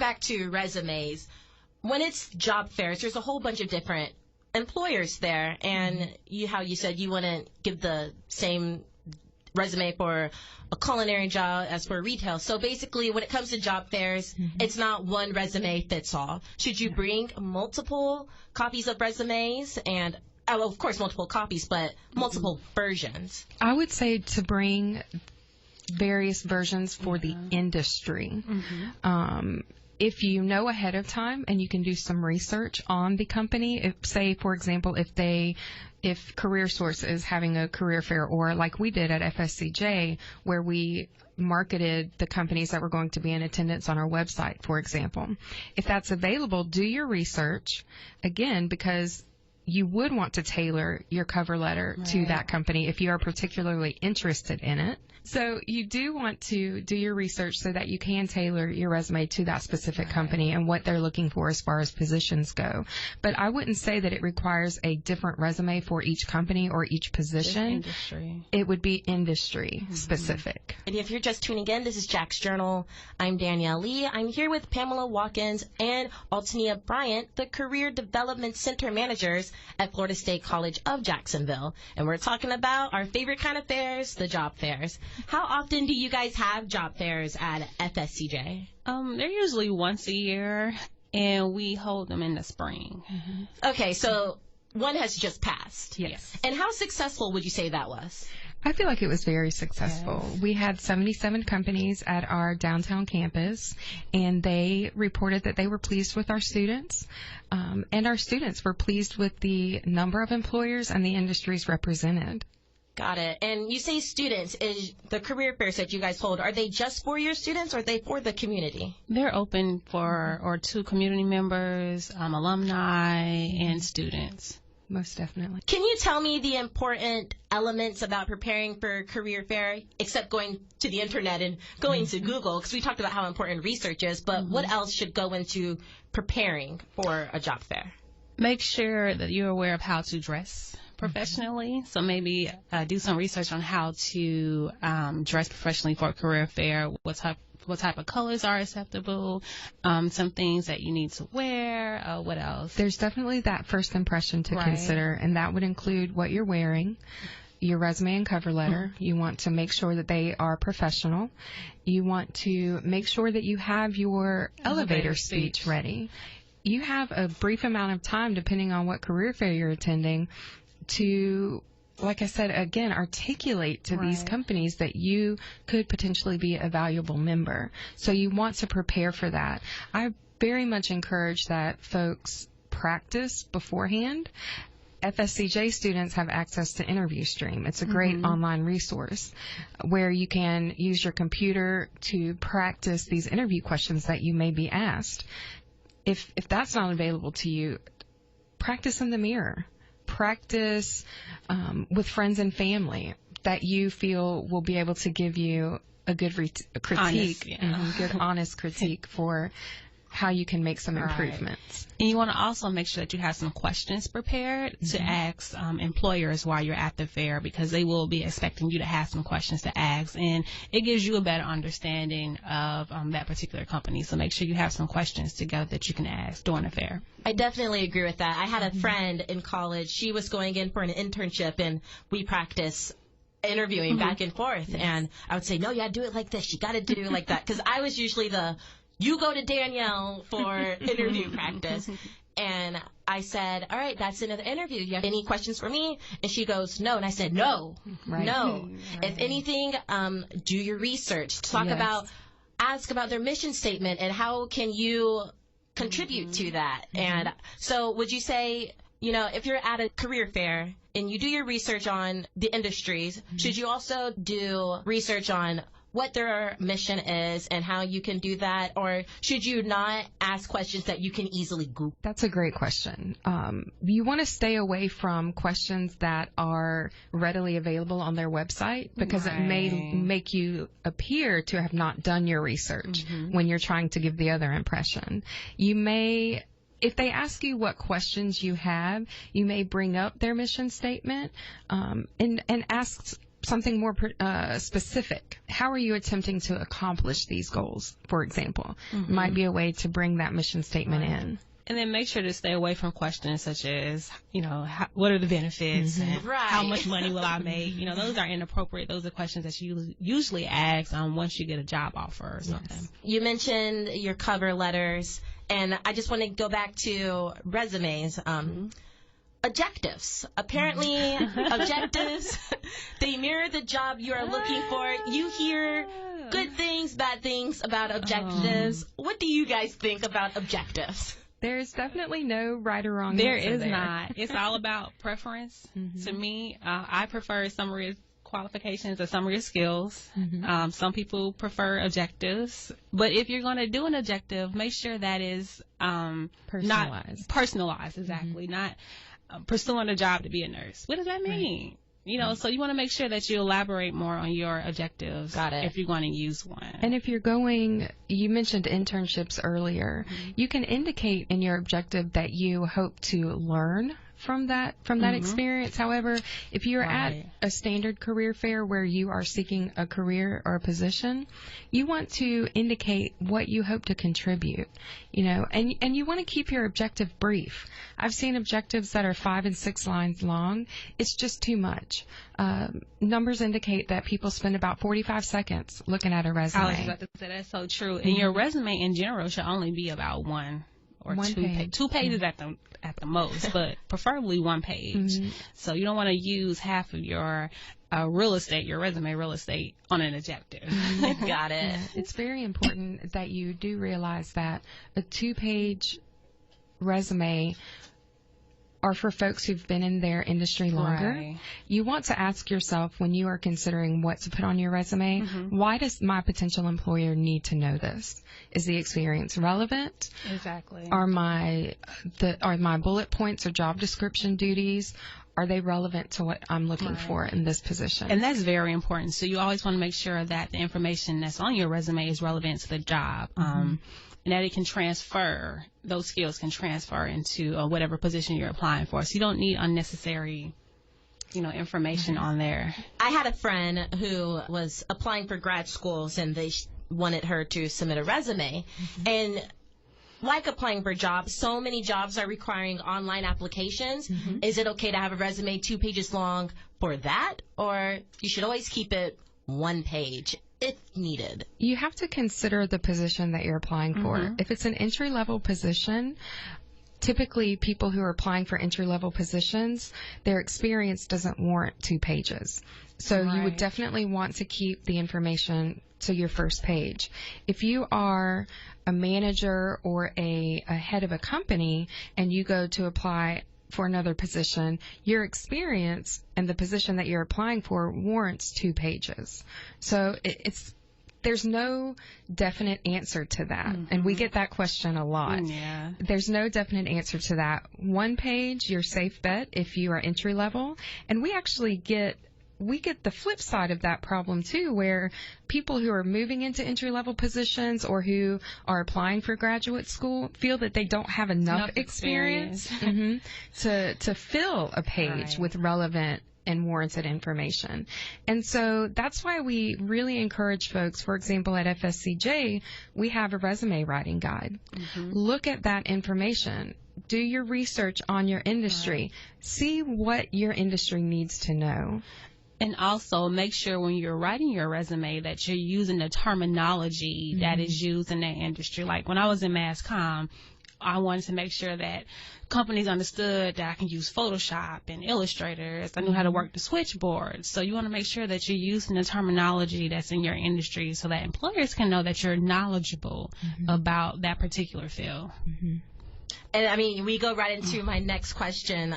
back to resumes. When it's job fairs, there's a whole bunch of different employers there, and how you said you wouldn't give the same resume for a culinary job as for retail. So basically, when it comes to job fairs, it's not one resume fits all. Should you bring multiple copies of resumes and, well, of course, multiple copies, but multiple versions? I would say to bring various versions for the industry. If you know ahead of time and you can do some research on the company, if, say, for example, if Career Source is having a career fair, or like we did at FSCJ, where we marketed the companies that were going to be in attendance on our website, for example. If that's available, do your research, again, because you would want to tailor your cover letter to that company if you are particularly interested in it. So you do want to do your research so that you can tailor your resume to that specific company and what they're looking for as far as positions go. But I wouldn't say that it requires a different resume for each company or each position. Just industry. It would be industry specific. And if you're just tuning in, this is Jack's Journal. I'm Danielle Lee. I'm here with Pamela Watkins and Altania Bryant, the Career Development Center managers at Florida State College of Jacksonville. And we're talking about our favorite kind of fairs, the job fairs. How often do you guys have job fairs at FSCJ? They're usually once a year, and we hold them in the spring. Okay, so one has just passed. Yes. And how successful would you say that was? I feel like it was very successful. We had 77 companies at our downtown campus, and they reported that they were pleased with our students, and our students were pleased with the number of employers and the industries represented. Got it. And you say students, is the career fairs that you guys hold, are they just for your students or are they for the community? They're open for to community members, alumni, and students. Most definitely. Can you tell me the important elements about preparing for a career fair, except going to the internet and going to Google? Because we talked about how important research is, but what else should go into preparing for a job fair? Make sure that you're aware of how to dress professionally. So maybe do some research on how to dress professionally for a career fair. What type of colors are acceptable, some things that you need to wear, what else? There's definitely that first impression to consider, and that would include what you're wearing, your resume and cover letter. You want to make sure that they are professional. You want to make sure that you have your elevator speech ready. You have a brief amount of time, depending on what career fair you're attending, to, like I said, again, articulate to these companies that you could potentially be a valuable member. So you want to prepare for that. I very much encourage that folks practice beforehand. FSCJ students have access to Interview Stream. It's a great online resource where you can use your computer to practice these interview questions that you may be asked. If that's not available to you, practice in the mirror. Practice with friends and family that you feel will be able to give you a good critique, good honest critique for how you can make some improvements. And you want to also make sure that you have some questions prepared to ask employers while you're at the fair, because they will be expecting you to have some questions to ask, and it gives you a better understanding of that particular company. So make sure you have some questions together that you can ask during the fair. I definitely agree with that. I had a friend in college. She was going in for an internship, and we practice interviewing back and forth. And I would say, no, do it like this. You got to do it like that. Because I was usually you go to Danielle for interview practice. And I said, all right, that's another interview. Do you have any questions for me? And she goes, no. And I said, no. If anything, do your research. Ask about their mission statement and how can you contribute to that. And so would you say, if you're at a career fair and you do your research on the industries, should you also do research on what their mission is and how you can do that? Or should you not ask questions that you can easily Google? That's a great question. You want to stay away from questions that are readily available on their website, because it may make you appear to have not done your research when you're trying to give the other impression. You may, if they ask you what questions you have, you may bring up their mission statement and ask something more specific. How are you attempting to accomplish these goals, for example? Might be a way to bring that mission statement in. And then make sure to stay away from questions such as, what are the benefits and how much money will I make? Those are inappropriate. Those are questions that you usually ask once you get a job offer or something. Yes. You mentioned your cover letters, and I just want to go back to resumes. Objectives. Apparently, objectives, they mirror the job you are looking for. You hear good things, bad things about objectives. What do you guys think about objectives? There's definitely no right or wrong there answer is there. Not. It's all about preference. To me, I prefer summary of qualifications or summary of skills. Some people prefer objectives. But if you're going to do an objective, make sure that is Personalized. Not personalized, exactly. Not pursuing a job to be a nurse. What does that mean? Right. So you want to make sure that you elaborate more on your objectives. Got it. If you're going to use one. And if you're you mentioned internships earlier, you can indicate in your objective that you hope to learn from that experience. However, if you're at a standard career fair where you are seeking a career or a position, you want to indicate what you hope to contribute, and you want to keep your objective brief. I've seen objectives that are 5 and 6 lines long. It's just too much. Numbers indicate that people spend about 45 seconds looking at a resume. I was about to say that's so true. And your resume in general should only be about 1 or 2 pages. 2 pages at the most, but preferably 1 page. So you don't want to use half of your your resume real estate on an objective. Got it. Yeah, it's very important that you do realize that a 2-page resume are for folks who've been in their industry longer. Right. You want to ask yourself when you are considering what to put on your resume, why does my potential employer need to know this? Is the experience relevant? Exactly. Are my bullet points or job description duties, are they relevant to what I'm looking for in this position? And that's very important. So you always want to make sure that the information that's on your resume is relevant to the job. And that it can transfer, those skills can transfer into whatever position you're applying for. So you don't need unnecessary, information on there. I had a friend who was applying for grad schools, and they wanted her to submit a resume. And like applying for jobs, so many jobs are requiring online applications. Is it okay to have a resume 2 pages long for that? Or you should always keep it 1 page? If needed. You have to consider the position that you're applying for. If it's an entry-level position, typically people who are applying for entry-level positions, their experience doesn't warrant 2 pages. So you would definitely want to keep the information to your first page. If you are a manager or a head of a company and you go to apply for another position, your experience and the position that you're applying for warrants 2 pages. So there's no definite answer to that. And we get that question a lot. Yeah. There's no definite answer to that. 1 page, your safe bet if you are entry level. And we actually get the flip side of that problem too, where people who are moving into entry-level positions or who are applying for graduate school feel that they don't have enough experience to fill a page with relevant and warranted information. And so that's why we really encourage folks, for example, at FSCJ, we have a resume writing guide. Look at that information. Do your research on your industry. See what your industry needs to know. And also make sure when you're writing your resume that you're using the terminology that is used in that industry. Like when I was in Mass Comm, I wanted to make sure that companies understood that I can use Photoshop and Illustrators. I knew how to work the switchboard. So you want to make sure that you're using the terminology that's in your industry so that employers can know that you're knowledgeable about that particular field. And I mean, we go right into my next question.